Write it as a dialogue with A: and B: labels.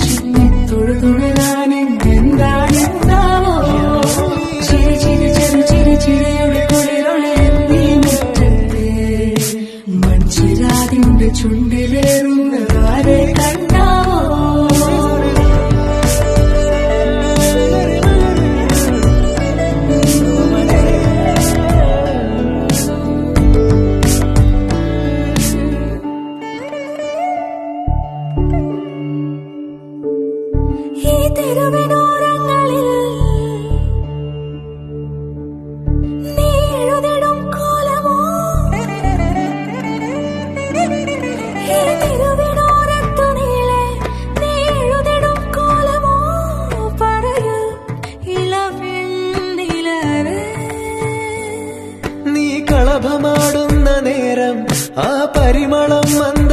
A: ചിന്നി തൊഴുതൊഴുതാനെന്താണെന്താവോ ചിരി ചിരി ചെറു ചിരി ചിരിയുടെ കുളിരൊളി നീ മുറ്റത്തെ മൺചിരാതിന്റെ ചുണ്ടിലേറുന്ന ആരെ കണ്ടാവോ ഈ തെരുവിനോരങ്ങളിൽ നീ എഴുതിടും കോലമോ ഈ തെരുവിനോരത്തു നീളെ നീ എഴുതിടും കോലമോ പറയൂ ഇളവെണ്ണിലവേ
B: നീ കളഭമാടുന്ന നേരം ആ പരിമളം മന്ദ